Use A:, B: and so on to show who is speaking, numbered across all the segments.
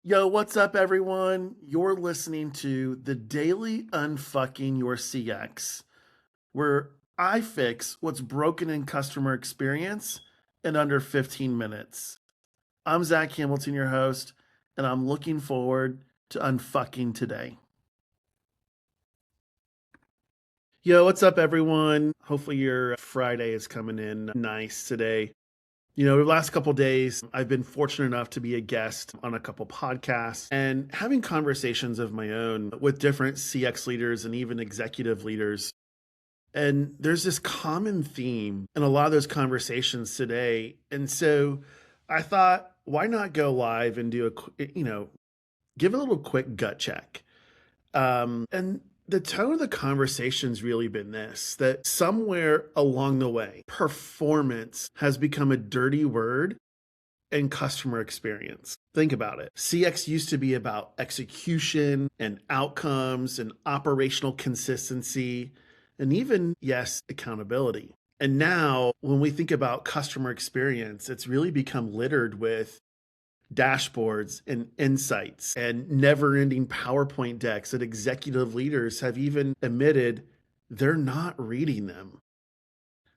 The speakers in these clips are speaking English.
A: Yo, what's up, everyone? You're listening to the Daily Unfucking Your CX, where I fix what's broken in customer experience in under 15 minutes. I'm Zack Hamilton, your host, and I'm looking forward to unfucking today. Yo, what's up, everyone? Hopefully, your Friday is coming in nice today. The last couple days, I've been fortunate enough to be a guest on a couple podcasts and having conversations of my own with different CX leaders and even executive leaders. And there's this common theme in a lot of those conversations today. And so I thought, why not go live and do give a little quick gut check? And the tone of the conversation's really been this, that somewhere along the way, performance has become a dirty word in customer experience. Think about it. CX used to be about execution and outcomes and operational consistency and even, yes, accountability. And now when we think about customer experience, it's really become littered with dashboards and insights and never ending PowerPoint decks that executive leaders have even admitted they're not reading them.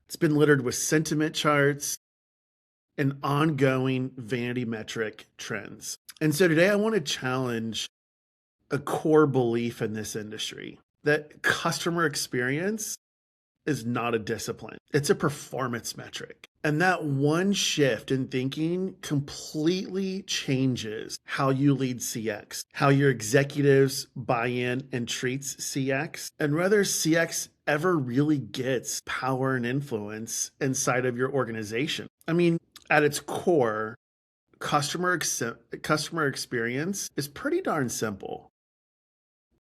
A: It's been littered with sentiment charts and ongoing vanity metric trends. And so today I want to challenge a core belief in this industry that customer experience is not a discipline. It's a performance metric. And that one shift in thinking completely changes how you lead CX, how your executives buy in and treats CX, and whether CX ever really gets power and influence inside of your organization. I mean, at its core, customer experience is pretty darn simple.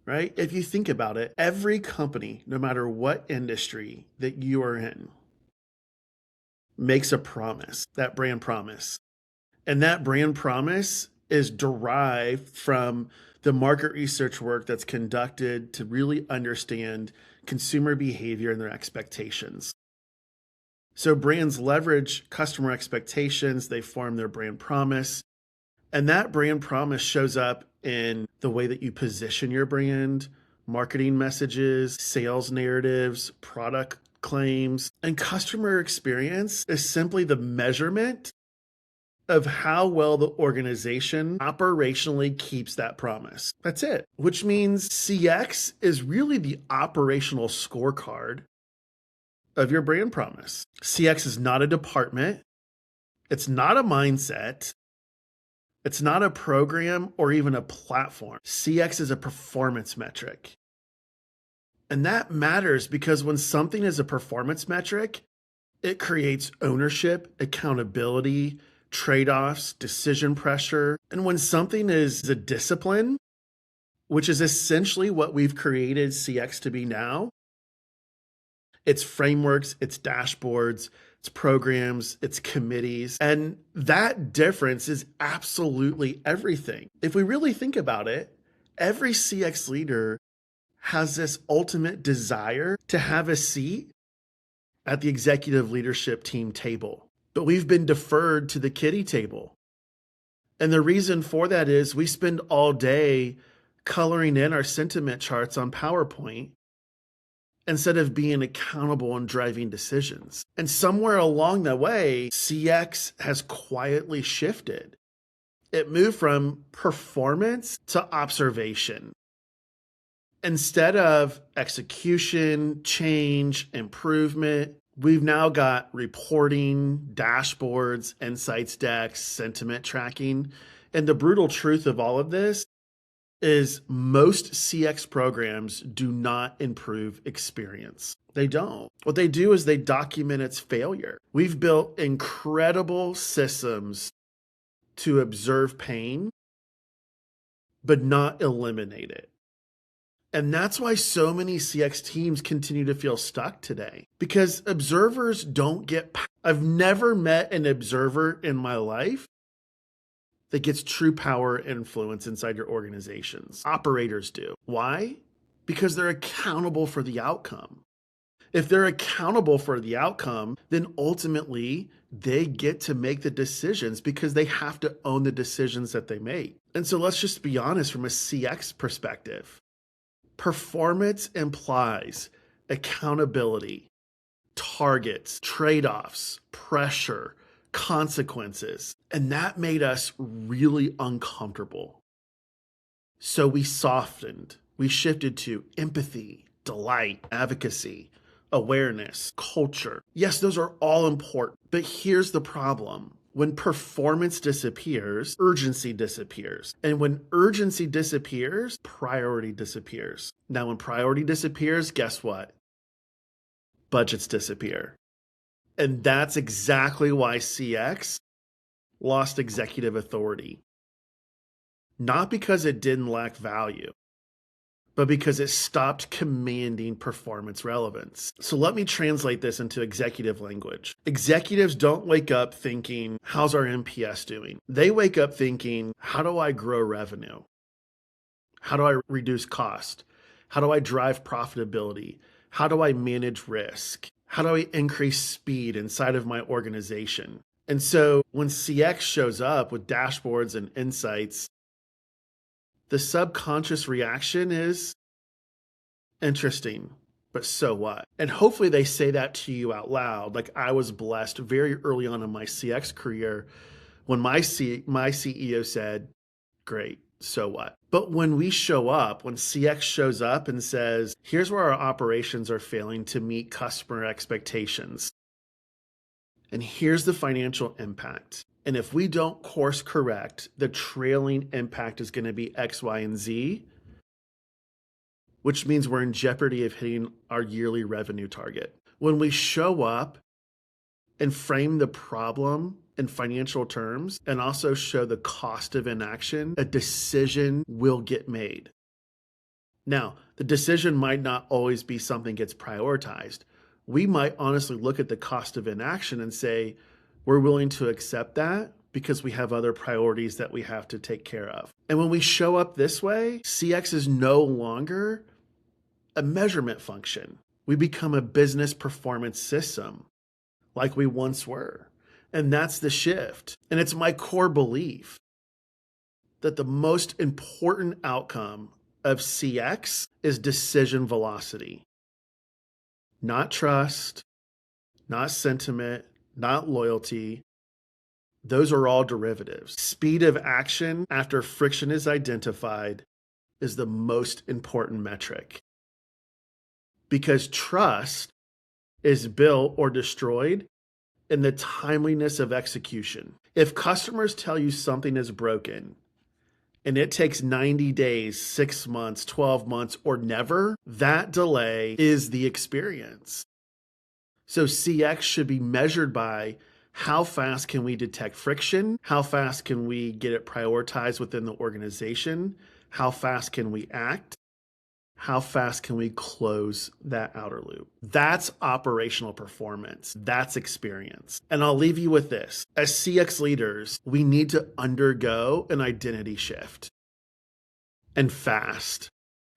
A: Right? If you think about it, every company, no matter what industry that you are in, makes a promise, that brand promise. And that brand promise is derived from the market research work that's conducted to really understand consumer behavior and their expectations. So brands leverage customer expectations, they form their brand promise, and that brand promise shows up in the way that you position your brand, marketing messages, sales narratives, product claims, and customer experience is simply the measurement of how well the organization operationally keeps that promise. That's it, which means CX is really the operational scorecard of your brand promise. CX is not a department. It's not a mindset. It's not a program or even a platform. CX is a performance metric. And that matters because when something is a performance metric, it creates ownership, accountability, trade-offs, decision pressure. And when something is a discipline, which is essentially what we've created CX to be now, it's frameworks, it's dashboards, it's programs, it's committees. And that difference is absolutely everything. If we really think about it, every CX leader has this ultimate desire to have a seat at the executive leadership team table. But we've been deferred to the kiddie table. And the reason for that is we spend all day coloring in our sentiment charts on PowerPoint instead of being accountable and driving decisions. And somewhere along the way, CX has quietly shifted. It moved from performance to observation. Instead of execution, change, improvement, we've now got reporting, dashboards, insights decks, sentiment tracking. And the brutal truth of all of this is most CX programs do not improve experience. They don't. What they do is they document its failure. We've built incredible systems to observe pain, but not eliminate it. And that's why so many CX teams continue to feel stuck today, because observers don't get. I've never met an observer in my life that gets true power and influence inside your organizations. Operators do. Why? Because they're accountable for the outcome. If they're accountable for the outcome, then ultimately they get to make the decisions because they have to own the decisions that they make. And so let's just be honest from a CX perspective. Performance implies accountability, targets, trade-offs, pressure, consequences. And that made us really uncomfortable. So we softened. We shifted to empathy, delight, advocacy, awareness, culture. Yes, those are all important. But here's the problem. When performance disappears, urgency disappears. And when urgency disappears, priority disappears. Now, when priority disappears, guess what? Budgets disappear. And that's exactly why CX lost executive authority. Not because it didn't lack value, but because it stopped commanding performance relevance. So let me translate this into executive language. Executives don't wake up thinking, how's our NPS doing? They wake up thinking, how do I grow revenue? How do I reduce cost? How do I drive profitability? How do I manage risk? How do I increase speed inside of my organization? And so when CX shows up with dashboards and insights, the subconscious reaction is interesting, but so what? And hopefully they say that to you out loud. Like I was blessed very early on in my CX career when my CEO said, great, so what? But when we show up, when CX shows up and says, here's where our operations are failing to meet customer expectations, and here's the financial impact. And if we don't course correct, the trailing impact is going to be X, Y, and Z, which means we're in jeopardy of hitting our yearly revenue target. When we show up and frame the problem in financial terms and also show the cost of inaction, a decision will get made. Now, the decision might not always be something gets prioritized. We might honestly look at the cost of inaction and say, we're willing to accept that because we have other priorities that we have to take care of. And when we show up this way, CX is no longer a measurement function. We become a business performance system like we once were. And that's the shift. And it's my core belief that the most important outcome of CX is decision velocity. Not trust, not sentiment, not loyalty. Those are all derivatives. Speed of action after friction is identified is the most important metric. Because trust is built or destroyed in the timeliness of execution. If customers tell you something is broken and it takes 90 days, 6 months, 12 months, or never, that delay is the experience. So CX should be measured by how fast can we detect friction? How fast can we get it prioritized within the organization? How fast can we act? How fast can we close that outer loop? That's operational performance. That's experience. And I'll leave you with this. As CX leaders, we need to undergo an identity shift, and fast.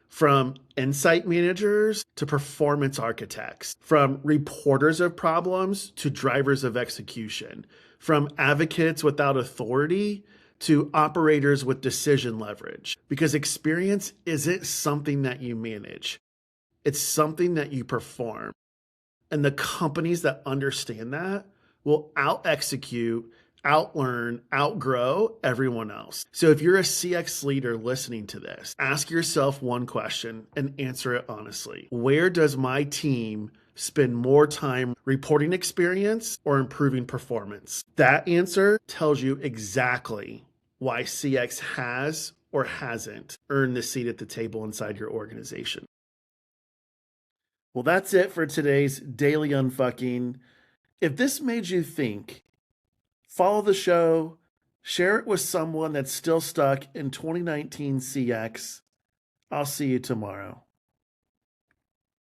A: From insight managers to performance architects, from reporters of problems to drivers of execution, from advocates without authority to operators with decision leverage. Because experience isn't something that you manage, it's something that you perform. And the companies that understand that will out-execute, out-learn, outgrow everyone else. So if you're a CX leader listening to this, ask yourself one question and answer it honestly. Where does my team spend more time reporting experience or improving performance? That answer tells you exactly why CX has or hasn't earned the seat at the table inside your organization. Well, that's it for today's Daily Unfucking. If this made you think, follow the show, share it with someone that's still stuck in 2019 CX. I'll see you tomorrow.